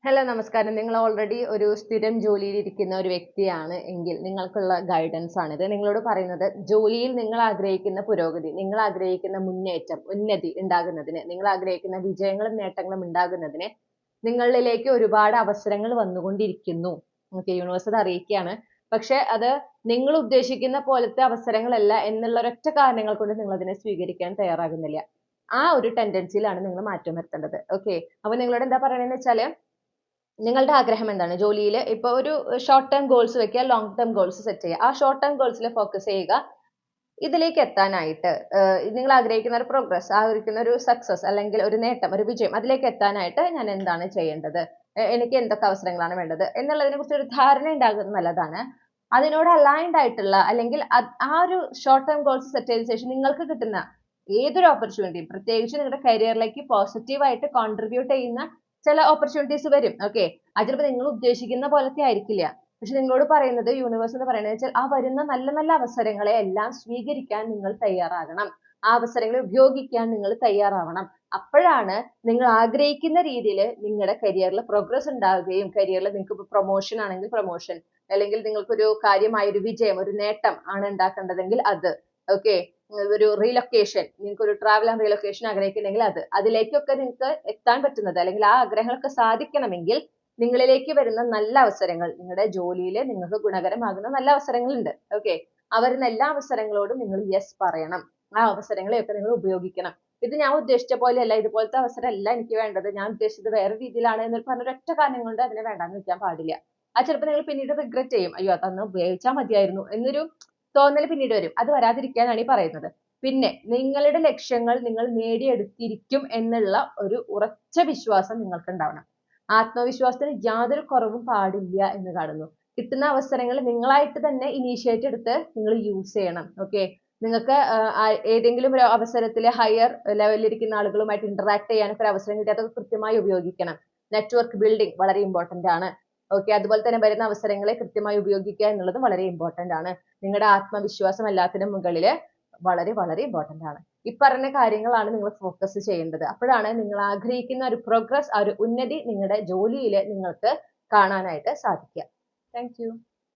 Hello നമസ്കാരം. നിങ്ങൾ already ഒരു സ്ഥിരം ജോലിയിൽ ഇരിക്കുന്ന ഒരു വ്യക്തിയാണ് എങ്കിൽ നിങ്ങൾക്കുള്ള ഗൈഡൻസ് ആണിത്. നിങ്ങളോട് പറയുന്നത് ജോലിയിൽ നിങ്ങൾ ആഗ്രഹിക്കുന്ന പുരോഗതി, നിങ്ങൾ ആഗ്രഹിക്കുന്ന മുന്നേറ്റം, ഉന്നതി ഉണ്ടാകുന്നതിന്, നിങ്ങൾ ആഗ്രഹിക്കുന്ന വിജയങ്ങളും നേട്ടങ്ങളും ഉണ്ടാകുന്നതിന് നിങ്ങളിലേക്ക് ഒരുപാട് അവസരങ്ങൾ വന്നുകൊണ്ടിരിക്കുന്നു. ഓക്കെ, യൂണിവേഴ്സ് അത് അറിയിക്കുകയാണ്. പക്ഷെ അത് നിങ്ങൾ ഉദ്ദേശിക്കുന്ന പോലത്തെ അവസരങ്ങളല്ല എന്നുള്ള ഒരൊറ്റ കാരണങ്ങൾ കൊണ്ട് നിങ്ങൾ അതിനെ സ്വീകരിക്കാൻ തയ്യാറാകുന്നില്ല. ആ ഒരു ടെൻഡൻസിയിലാണ് നിങ്ങൾ മാറ്റം വരുത്തേണ്ടത്. ഓക്കെ, അപ്പൊ നിങ്ങളോട് എന്താ പറയണെന്ന് വെച്ചാല് നിങ്ങളുടെ ആഗ്രഹം എന്താണ്? ജോലിയിൽ ഇപ്പൊ ഒരു ഷോർട്ട് ടേം ഗോൾസ് വെക്കുക, ലോങ് ടേം ഗോൾസ് സെറ്റ് ചെയ്യുക. ആ ഷോർട്ട് ടേം ഗോൾസിൽ ഫോക്കസ് ചെയ്യുക. ഇതിലേക്ക് എത്താനായിട്ട് നിങ്ങൾ ആഗ്രഹിക്കുന്ന ഒരു പ്രോഗ്രസ്, ആഗ്രഹിക്കുന്ന ഒരു സക്സസ് അല്ലെങ്കിൽ ഒരു നേട്ടം, ഒരു വിജയം, അതിലേക്ക് എത്താനായിട്ട് ഞാൻ എന്താണ് ചെയ്യേണ്ടത്? എനിക്ക് എന്തൊക്കെ അവസരങ്ങളാണ് വേണ്ടത് എന്നുള്ളതിനെ കുറിച്ച് ഒരു ധാരണ ഉണ്ടാകുന്നത് നല്ലതാണ്. അതിനോട് അലൈൻഡ് ആയിട്ടുള്ള അല്ലെങ്കിൽ ആ ഒരു ഷോർട്ട് ടേം ഗോൾസ് സെറ്റ് ചെയ്ത ശേഷം നിങ്ങൾക്ക് കിട്ടുന്ന ഏതൊരു ഓപ്പർച്യൂണിറ്റിയും, പ്രത്യേകിച്ച് നിങ്ങളുടെ കരിയറിലേക്ക് പോസിറ്റീവായിട്ട് കോൺട്രിബ്യൂട്ട് ചെയ്യുന്ന ചില ഓപ്പർച്യൂണിറ്റീസ് വരും. ഓക്കെ, അത് ചിലപ്പോൾ നിങ്ങൾ ഉദ്ദേശിക്കുന്ന പോലത്തെ ആയിരിക്കില്ല. പക്ഷെ നിങ്ങളോട് പറയുന്നത്, യൂണിവേഴ്സ് എന്ന് പറയുന്നത് വെച്ചാൽ ആ വരുന്ന നല്ല നല്ല അവസരങ്ങളെ എല്ലാം സ്വീകരിക്കാൻ നിങ്ങൾ തയ്യാറാകണം. ആ അവസരങ്ങളെ ഉപയോഗിക്കാൻ നിങ്ങൾ തയ്യാറാവണം. അപ്പോഴാണ് നിങ്ങൾ ആഗ്രഹിക്കുന്ന രീതിയിൽ നിങ്ങളുടെ കരിയറിൽ പ്രോഗ്രസ് ഉണ്ടാവുകയും കരിയറിൽ നിങ്ങൾക്ക് പ്രൊമോഷൻ ആണെങ്കിൽ പ്രൊമോഷൻ, അല്ലെങ്കിൽ നിങ്ങൾക്കൊരു കാര്യമായ ഒരു വിജയം, ഒരു നേട്ടം ആണ് ഉണ്ടാക്കേണ്ടതെങ്കിൽ അത്, ഓക്കെ, ഒരു റീലൊക്കേഷൻ, നിങ്ങൾക്ക് ഒരു ട്രാവൽ ആൻഡ് റീലൊക്കേഷൻ ആഗ്രഹിക്കുന്നെങ്കിൽ അത്, അതിലേക്കൊക്കെ നിങ്ങൾക്ക് എത്താൻ പറ്റുന്നത് അല്ലെങ്കിൽ ആ ആഗ്രഹങ്ങളൊക്കെ സാധിക്കണമെങ്കിൽ നിങ്ങളിലേക്ക് വരുന്ന നല്ല അവസരങ്ങൾ, നിങ്ങളുടെ ജോലിയിൽ നിങ്ങൾക്ക് ഗുണകരമാകുന്ന നല്ല അവസരങ്ങളുണ്ട്. ഓക്കെ, ആ വരുന്ന എല്ലാ അവസരങ്ങളോടും നിങ്ങൾ യെസ് പറയണം. ആ അവസരങ്ങളെയൊക്കെ നിങ്ങൾ ഉപയോഗിക്കണം. ഇത് ഞാൻ ഉദ്ദേശിച്ച പോലെയല്ല, ഇതുപോലത്തെ അവസരം അല്ല എനിക്ക് വേണ്ടത്, ഞാൻ ഉദ്ദേശിച്ചത് വേറെ രീതിയിലാണ് എന്ന് പറഞ്ഞ ഒരൊറ്റ കാരണം കൊണ്ട് അതിനെ വേണ്ടാന്ന് വെക്കാൻ പാടില്ല. അത് ചിലപ്പോൾ നിങ്ങൾ പിന്നീട് റിഗ്രറ്റ് ചെയ്യും. അയ്യോ, അതന്ന് ഉപയോഗിച്ചാൽ മതിയായിരുന്നു എന്നൊരു തോന്നൽ പിന്നീട് വരും. അത് വരാതിരിക്കാനാണ് ഈ പറയുന്നത്. പിന്നെ നിങ്ങളുടെ ലക്ഷ്യങ്ങൾ നിങ്ങൾ നേടിയെടുത്തിരിക്കും എന്നുള്ള ഒരു ഉറച്ച വിശ്വാസം നിങ്ങൾക്ക് ഉണ്ടാവണം. ആത്മവിശ്വാസത്തിന് യാതൊരു കുറവും പാടില്ല എന്ന് കാണുന്നു. കിട്ടുന്ന അവസരങ്ങൾ നിങ്ങളായിട്ട് തന്നെ ഇനീഷ്യേറ്റ് എടുത്ത് നിങ്ങൾ യൂസ് ചെയ്യണം. ഓക്കെ, നിങ്ങൾക്ക് ഏതെങ്കിലും ഒരു അവസരത്തിൽ ഹയർ ലെവലിൽ ഇരിക്കുന്ന ആളുകളുമായിട്ട് ഇന്ററാക്ട് ചെയ്യാനൊക്കെ ഒരു അവസരം കിട്ടിയാൽ അതൊക്കെ കൃത്യമായി ഉപയോഗിക്കണം. നെറ്റ്വർക്ക് ബിൽഡിംഗ് വളരെ ഇമ്പോർട്ടന്റ് ആണ്. ഓക്കെ, അതുപോലെ തന്നെ വരുന്ന അവസരങ്ങളെ കൃത്യമായി ഉപയോഗിക്കുക എന്നുള്ളത് വളരെ ഇമ്പോർട്ടന്റ് ആണ്. നിങ്ങളുടെ ആത്മവിശ്വാസം എല്ലാത്തിനും മുകളിൽ വളരെ വളരെ ഇമ്പോർട്ടന്റ് ആണ്. ഈ പറഞ്ഞ കാര്യങ്ങളാണ് നിങ്ങൾ ഫോക്കസ് ചെയ്യേണ്ടത്. അപ്പോഴാണ് നിങ്ങൾ ആഗ്രഹിക്കുന്ന ഒരു പ്രോഗ്രസ്, ആ ഒരു ഉന്നതി നിങ്ങളുടെ ജോലിയിൽ നിങ്ങൾക്ക് കാണാനായിട്ട് സാധിക്കുക. Thank you.